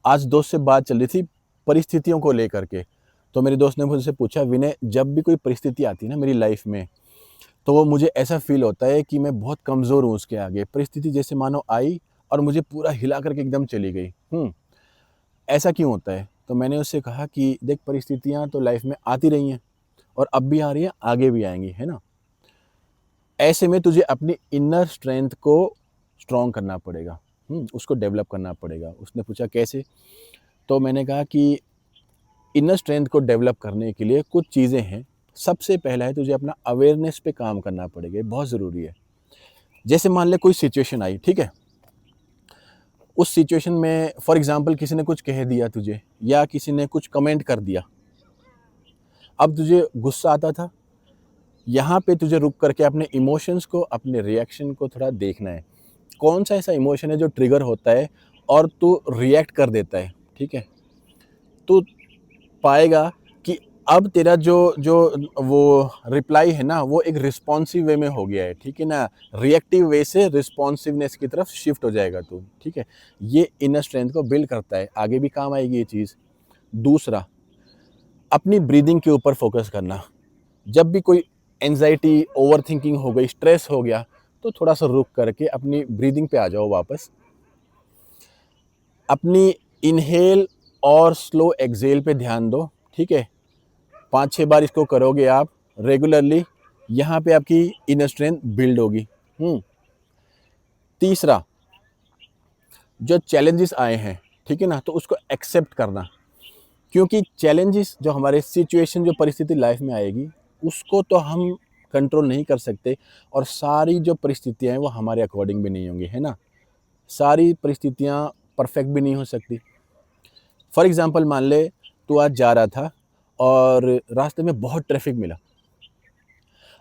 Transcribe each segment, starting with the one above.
आज दोस्त से बात चल रही थी परिस्थितियों को लेकर के। तो मेरे दोस्त ने मुझसे पूछा, विनय जब भी कोई परिस्थिति आती है ना मेरी लाइफ में, तो वो मुझे ऐसा फ़ील होता है कि मैं बहुत कमज़ोर हूँ उसके आगे। परिस्थिति जैसे मानो आई और मुझे पूरा हिला करके एकदम चली गई। ऐसा क्यों होता है? तो मैंने उससे कहा कि देख, परिस्थितियाँ तो लाइफ में आती रही हैं और अब भी आ रही हैं, आगे भी आएँगी, है ना? ऐसे में तुझे अपनी इनर स्ट्रेंथ को स्ट्रॉन्ग करना पड़ेगा। उसको डेवलप करना पड़ेगा। उसने पूछा कैसे? तो मैंने कहा कि इनर स्ट्रेंथ को डेवलप करने के लिए कुछ चीज़ें हैं। सबसे पहला है, तुझे अपना अवेयरनेस पे काम करना पड़ेगा, ये बहुत ज़रूरी है। जैसे मान ले कोई सिचुएशन आई, ठीक है? उस सिचुएशन में फॉर एग्ज़ाम्पल किसी ने कुछ कह दिया तुझे या किसी ने कुछ कमेंट कर दिया। अब तुझे गुस्सा आता था, यहाँ पे तुझे रुक करके अपने इमोशंस को, अपने रिएक्शन को थोड़ा देखना है। कौन-सा ऐसा इमोशन है जो ट्रिगर होता है और तू रिएक्ट कर देता है, ठीक है? तू पाएगा कि अब तेरा जो जो वो रिप्लाई है ना, वो एक रिस्पॉन्सिव वे में हो गया है, ठीक है ना? रिएक्टिव वे से रिस्पॉन्सिवनेस की तरफ शिफ्ट हो जाएगा तू, ठीक है? ये इनर स्ट्रेंथ को बिल्ड करता है, आगे भी काम आएगी ये चीज़। दूसरा, अपनी ब्रीदिंग के ऊपर फोकस करना। जब भी कोई एंग्ज़ायटी, ओवरथिंकिंग हो गई, स्ट्रेस हो गया, तो थोड़ा-सा रुक करके अपनी ब्रीदिंग पे आ जाओ वापस। अपनी इनहेल और स्लो एक्सहेल पे ध्यान दो, ठीक है? 5-6 बार इसको करोगे आप रेगुलरली, यहाँ पे आपकी इनर स्ट्रेंथ बिल्ड होगी। तीसरा, जो चैलेंजेस आए हैं, ठीक है ना? तो उसको एक्सेप्ट करना, क्योंकि चैलेंजेस जो हमारे सिचुएशन, जो परिस्थिति लाइफ में आएगी, उसको तो हम कंट्रोल नहीं कर सकते और सारी जो परिस्थितियाँ हैं वो हमारे अकॉर्डिंग भी नहीं होंगी, है ना? सारी परिस्थितियाँ परफेक्ट भी नहीं हो सकती। फॉर एग्ज़ाम्पल मान ले तू आज जा रहा था और रास्ते में बहुत ट्रैफ़िक मिला।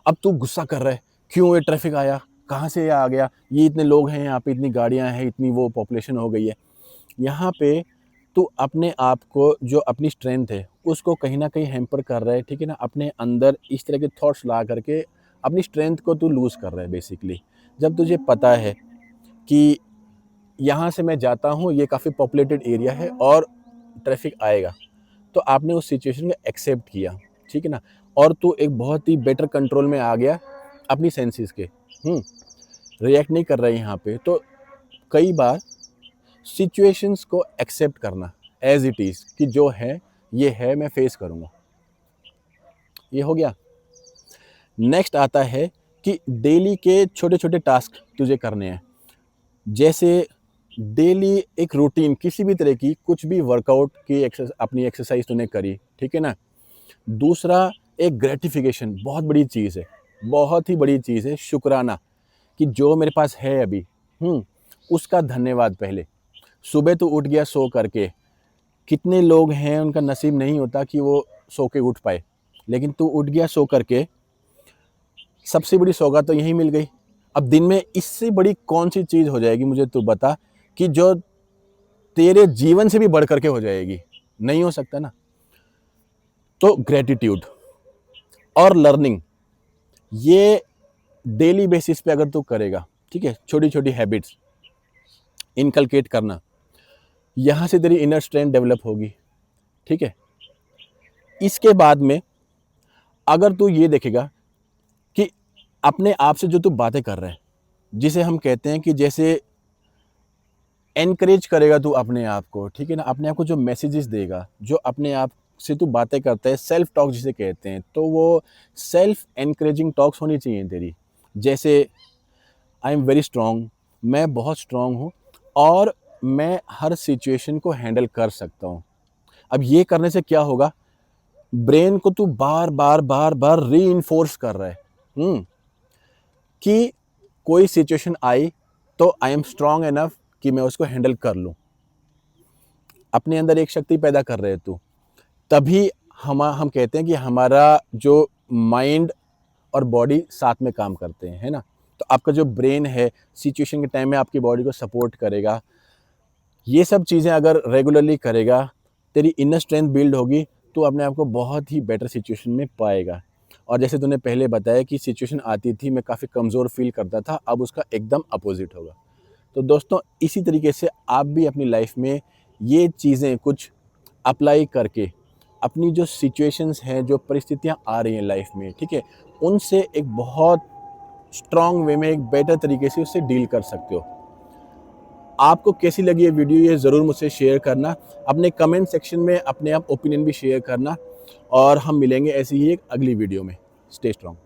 अब तू गुस्सा कर रहा है, क्यों ये ट्रैफ़िक आया? कहाँ से ये आ गया? ये इतने लोग हैं यहाँ पे, इतनी गाड़ियाँ हैं, इतनी वो पॉपुलेशन हो गई है। यहाँ पे तू अपने आप को, जो अपनी स्ट्रेंथ है, उसको कहीं न कहीं हैम्पर कर रहा है, ठीक है ना? अपने अंदर इस तरह के थॉट्स ला करके अपनी स्ट्रेंथ को तू लूज़ कर रहा है बेसिकली। जब तुझे पता है कि यहाँ से मैं जाता हूँ, ये काफ़ी पॉपुलेटेड एरिया है और ट्रैफ़िक आएगा, तो आपने उस सिचुएशन को एक्सेप्ट किया, ठीक है ना? और तू एक बहुत ही बेटर कंट्रोल में आ गया अपनी सेंसेस के। रिएक्ट नहीं कर रहा है यहाँ पे। तो कई बार सिचुएशंस को एक्सेप्ट करना एज़ इट इज़, कि जो है, ये है, मैं फेस करूँगा। ये हो गया। नेक्स्ट आता है कि डेली के छोटे-छोटे टास्क तुझे करने हैं। जैसे डेली एक रूटीन किसी भी तरह की, कुछ भी वर्कआउट की अपनी एक्सरसाइज़ तूने करी, ठीक है ना? दूसरा, एक ग्रेटिफिकेशन बहुत बड़ी चीज़ है, बहुत ही बड़ी चीज़ है, शुक्राना, कि जो मेरे पास है अभी, उसका धन्यवाद पहले। सुबह तू उठ गया सो करके, कितने लोग हैं उनका नसीब नहीं होता कि वो सो के उठ पाए, लेकिन तू उठ गया सो करके, सबसे बड़ी सौगात तो यही मिल गई। अब दिन में इससे बड़ी कौन-सी चीज़ हो जाएगी, मुझे तू बता, कि जो तेरे जीवन से भी बढ़ कर के हो जाएगी? नहीं हो सकता ना। तो ग्रैटिट्यूड और लर्निंग, ये डेली बेसिस पे अगर तू करेगा, ठीक है? छोटी-छोटी हैबिट्स इनकलकेट करना, यहाँ से तेरी इनर स्ट्रेंथ डेवलप होगी, ठीक है? इसके बाद में अगर तू ये देखेगा कि अपने आप से जो तू बातें कर रहा है, जिसे हम कहते हैं कि जैसे एनकरेज करेगा तू अपने आप को, ठीक है ना? अपने आप को जो मैसेजेस देगा, जो अपने आप से तू बातें करता है, सेल्फ टॉक जिसे कहते हैं, तो वो सेल्फ एनकरेजिंग टॉक्स होनी चाहिए तेरी। जैसे आई एम वेरी स्ट्रॉन्ग, मैं बहुत स्ट्रॉन्ग हूँ और मैं हर सिचुएशन को हैंडल कर सकता हूँ। अब ये करने से क्या होगा? ब्रेन को तू बार-बार, बार-बार रीइंफोर्स कर रहा है, कि कोई सिचुएशन आई तो आई एम स्ट्रॉन्ग इनफ कि मैं उसको हैंडल कर लूँ। अपने अंदर एक शक्ति पैदा कर रहे तू। तभी हम कहते हैं कि हमारा जो माइंड और बॉडी साथ में काम करते हैं, है ना? तो आपका जो ब्रेन है, सिचुएशन के टाइम में आपकी बॉडी को सपोर्ट करेगा। ये सब चीज़ें अगर रेगुलरली करेगा, तेरी इनर स्ट्रेंथ बिल्ड होगी, तो अपने आप को बहुत ही बेटर सिचुएशन में पाएगा। और जैसे तूने पहले बताया कि सिचुएशन आती थी, मैं काफ़ी कमज़ोर फ़ील करता था, अब उसका एकदम अपोज़िट होगा। तो दोस्तों, इसी तरीके से आप भी अपनी लाइफ़ में ये चीज़ें कुछ अप्लाई करके अपनी जो सिचुएशंस हैं, जो परिस्थितियाँ आ रही हैं लाइफ में, ठीक है, उनसे एक बहुत स्ट्रॉन्ग वे में, एक बेटर तरीके से उससे डील कर सकते हो। आपको कैसी लगी ये वीडियो, ये ज़रूर मुझसे शेयर करना। अपने कमेंट सेक्शन में अपने आप ओपिनियन भी शेयर करना, और हम मिलेंगे ऐसी ही एक अगली वीडियो में। Stay strong.